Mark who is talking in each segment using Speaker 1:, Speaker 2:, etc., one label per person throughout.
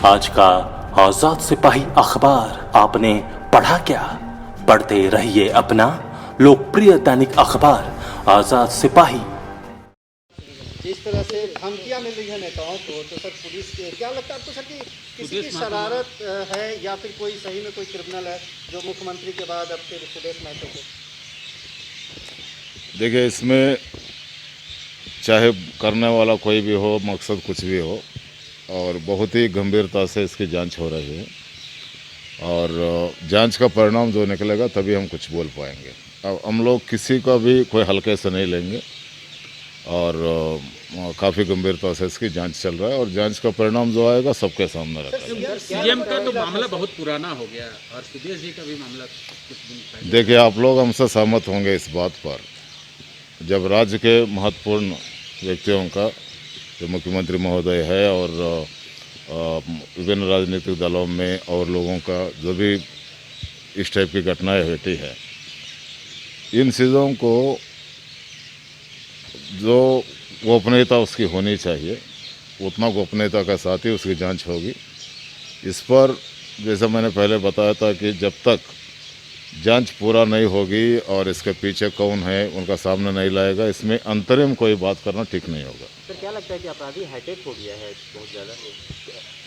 Speaker 1: आज का आजाद सिपाही अखबार आपने पढ़ा क्या? पढ़ते रहिए अपना लोकप्रिय दैनिक अखबार आजाद सिपाही।
Speaker 2: जिस तरह से धमकियां मिल रही है नेताओं को, तो सर पुलिस क्या लगता है आपको सर कि किसी की शरारत है या फिर कोई सही में कोई क्रिमिनल है जो मुख्यमंत्री के बाद अब फिर सुदेश महतो को?
Speaker 3: देखिए, इसमें चाहे करने वाला कोई भी हो, मकसद कुछ भी हो, और बहुत ही गंभीरता से इसकी जांच हो रही है और जांच का परिणाम जो निकलेगा तभी हम कुछ बोल पाएंगे। अब हम लोग किसी का भी कोई हल्के से नहीं लेंगे और काफ़ी गंभीरता से इसकी जांच चल रहा है और जांच का परिणाम जो आएगा सबके सामने रखा।
Speaker 4: सीएम का तो मामला बहुत पुराना हो गया और सुदेश जी का भी मामला कुछ दिन पहले।
Speaker 3: देखिए, आप लोग हमसे सहमत होंगे इस बात पर, जब राज्य के महत्वपूर्ण व्यक्तियों का जो मुख्यमंत्री महोदय है और विभिन्न राजनीतिक दलों में और लोगों का जो भी इस टाइप की घटनाएं होती है, इन चीज़ों को जो गोपनीयता उसकी होनी चाहिए उतना गोपनीयता के साथ ही उसकी जांच होगी। इस पर जैसा मैंने पहले बताया था कि जब तक जांच पूरा नहीं होगी और इसके पीछे कौन है उनका सामने नहीं लाएगा, इसमें अंतरिम कोई बात करना ठीक नहीं होगा।
Speaker 2: सर क्या लगता है कि अपराधी हाईटेक हो गया है बहुत ज़्यादा?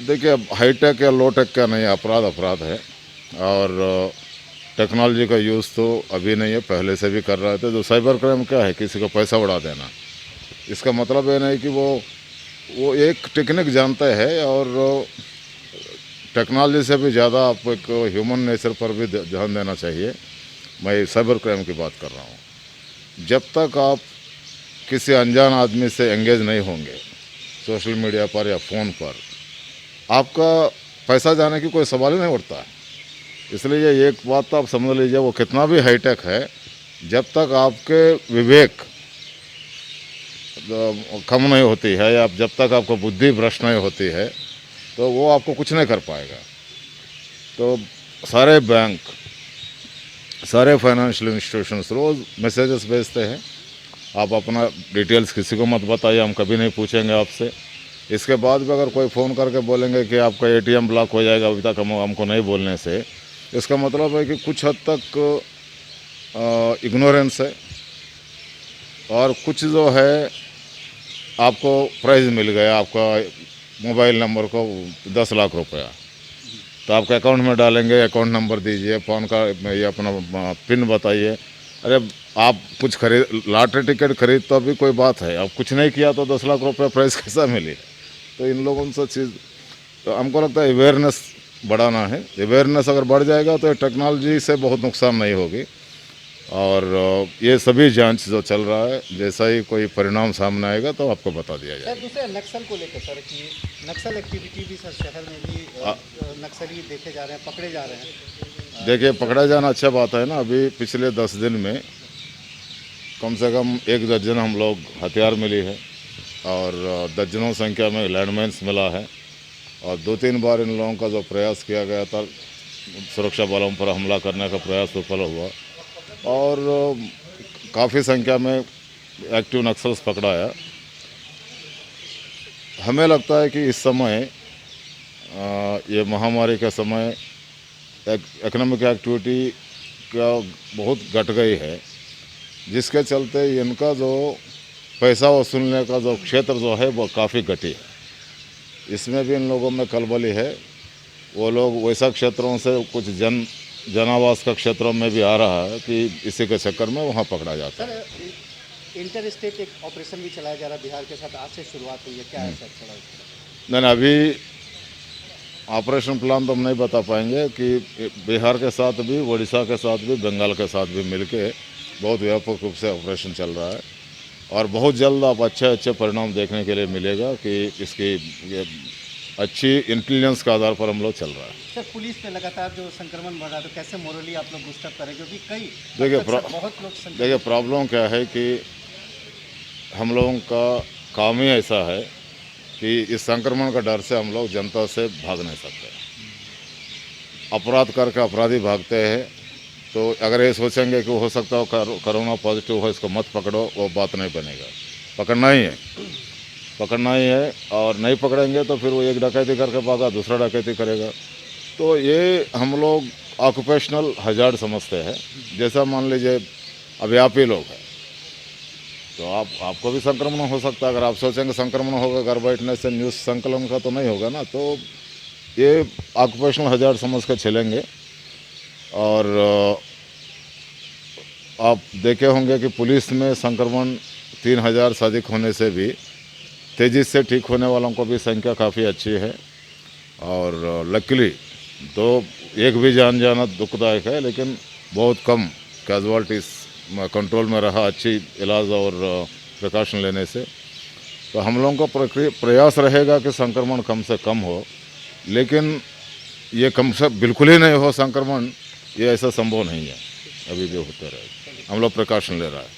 Speaker 3: देखिए, अब हाईटेक या लोटेक का नहीं, अपराध है और टेक्नोलॉजी का यूज़ तो अभी नहीं है, पहले से भी कर रहे थे। जो साइबर क्राइम क्या है, किसी को पैसा उड़ा देना, इसका मतलब ये नहीं कि वो एक टेक्निक जानता है और टेक्नोलॉजी से भी ज़्यादा आपको एक ह्यूमन नेचर पर भी ध्यान देना चाहिए। मैं साइबर क्राइम की बात कर रहा हूँ। जब तक आप किसी अनजान आदमी से एंगेज नहीं होंगे सोशल मीडिया पर या फ़ोन पर, आपका पैसा जाने की कोई सवाल ही नहीं उठता है। इसलिए ये एक बात तो आप समझ लीजिए, वो कितना भी हाईटेक है, जब तक आपके विवेक कम नहीं होती है या जब तक आपको बुद्धि भ्रष्ट नहीं होती है तो वो आपको कुछ नहीं कर पाएगा। तो सारे बैंक, सारे फाइनेंशियल इंस्टीट्यूशंस रोज़ मैसेजेस भेजते हैं, आप अपना डिटेल्स किसी को मत बताइए, हम कभी नहीं पूछेंगे आपसे। इसके बाद भी अगर कोई फ़ोन करके बोलेंगे कि आपका एटीएम ब्लॉक हो जाएगा, अभी तक हमको नहीं बोलने से, इसका मतलब है कि कुछ हद तक इग्नोरेंस है और कुछ जो है आपको प्राइज़ मिल गया, आपका मोबाइल नंबर को 10 लाख रुपया, तो आपके अकाउंट में डालेंगे, अकाउंट नंबर दीजिए, फ़ोन का ये अपना पिन बताइए। अरे आप कुछ खरीद, लॉटरी टिकट खरीद तो अभी कोई बात है, आप कुछ नहीं किया तो 10 लाख रुपया प्राइस कैसा मिले? तो इन लोगों से चीज़, तो हमको लगता है अवेयरनेस बढ़ाना है। अवेयरनेस अगर बढ़ जाएगा तो टेक्नोलॉजी से बहुत नुकसान नहीं होगी और ये सभी जांच जो चल रहा है, जैसा ही कोई परिणाम सामने आएगा तो आपको बता दिया जाएगा।
Speaker 2: सर दूसरे नक्सल को लेकर सर कि नक्सल एक्टिविटी भी सर शहर में भी नक्सली देखे जा रहे हैं, पकड़े जा रहे हैं।
Speaker 3: देखिए, पकड़ा जाना अच्छा बात है ना। अभी पिछले 10 दिन में कम से कम 1 दर्जन हम लोग हथियार मिली है और दर्जनों संख्या में लैंडमाइंस मिला है और 2-3 बार इन लोगों का जो प्रयास किया गया था सुरक्षा बलों पर हमला करने का प्रयास विफल हुआ और काफ़ी संख्या में एक्टिव नक्सल्स पकड़ाया। हमें लगता है कि इस समय ये महामारी के समय इकोनॉमिक एक्टिविटी का बहुत घट गई है, जिसके चलते इनका जो पैसा वसूलने का जो क्षेत्र जो है वो काफ़ी घटी है। इसमें भी इन लोगों में खलबली है। वो लोग वैसा क्षेत्रों से कुछ जनावास का क्षेत्रों में भी आ रहा है कि इसी के चक्कर में वहाँ पकड़ा जाता है।
Speaker 2: सर इंटर स्टेट एक ऑपरेशन भी चलाया जा रहा है बिहार के साथ, आज से शुरुआत हुई है, क्या है सर थोड़ा?
Speaker 3: नहीं, अभी ऑपरेशन प्लान तो हम नहीं बता पाएंगे कि बिहार के साथ भी, उड़ीसा के साथ भी, बंगाल के साथ भी मिलके बहुत व्यापक रूप से ऑपरेशन चल रहा है और बहुत जल्द आप अच्छे परिणाम देखने के लिए मिलेगा कि इसकी ये अच्छी इंटेलिजेंस के आधार पर हम लोग चल रहा है।
Speaker 2: सर पुलिस पे लगातार जो संक्रमण बढ़ रहा है, तो कैसे मोरली आप लोग बूस्टअप करें, क्योंकि बहुत लोग
Speaker 3: देखिए, प्रॉब्लम क्या है कि हम लोगों का काम ही ऐसा है कि इस संक्रमण का डर से हम लोग जनता से भाग नहीं सकते। अपराध करके अपराधी भागते हैं, तो अगर ये सोचेंगे कि हो सकता हो कोरोना पॉजिटिव हो, इसको मत पकड़ो, वो बात नहीं बनेगा। पकड़ना ही है पकड़ना ही है, और नहीं पकड़ेंगे तो फिर वो एक डकैती करके भागा, दूसरा डकैती करेगा। तो ये हम लोग ऑक्यूपेशनल हजार्ड समझते हैं। जैसा मान लीजिए अभी आप ही लोग हैं, तो आपको भी संक्रमण हो सकता है। अगर आप सोचेंगे संक्रमण होगा घर बैठने से, न्यूज़ संकलन का तो नहीं होगा ना। तो ये ऑक्यूपेशनल हजार्ड समझ कर चलेंगे। और आप देखे होंगे कि पुलिस में संक्रमण 3000 से अधिक होने से भी तेज़ी से ठीक होने वालों को भी संख्या काफ़ी अच्छी है। और लकीली तो एक भी जान जाना दुखदायक है, लेकिन बहुत कम कैजुअल्टीज कंट्रोल में रहा अच्छी इलाज और प्रिकॉशन लेने से। तो हम लोगों का प्रयास रहेगा कि संक्रमण कम से कम हो, लेकिन ये कम से बिल्कुल ही नहीं हो संक्रमण, ये ऐसा संभव नहीं है। अभी भी होते रहेगा, हम लोग प्रिकॉशन ले रहा है।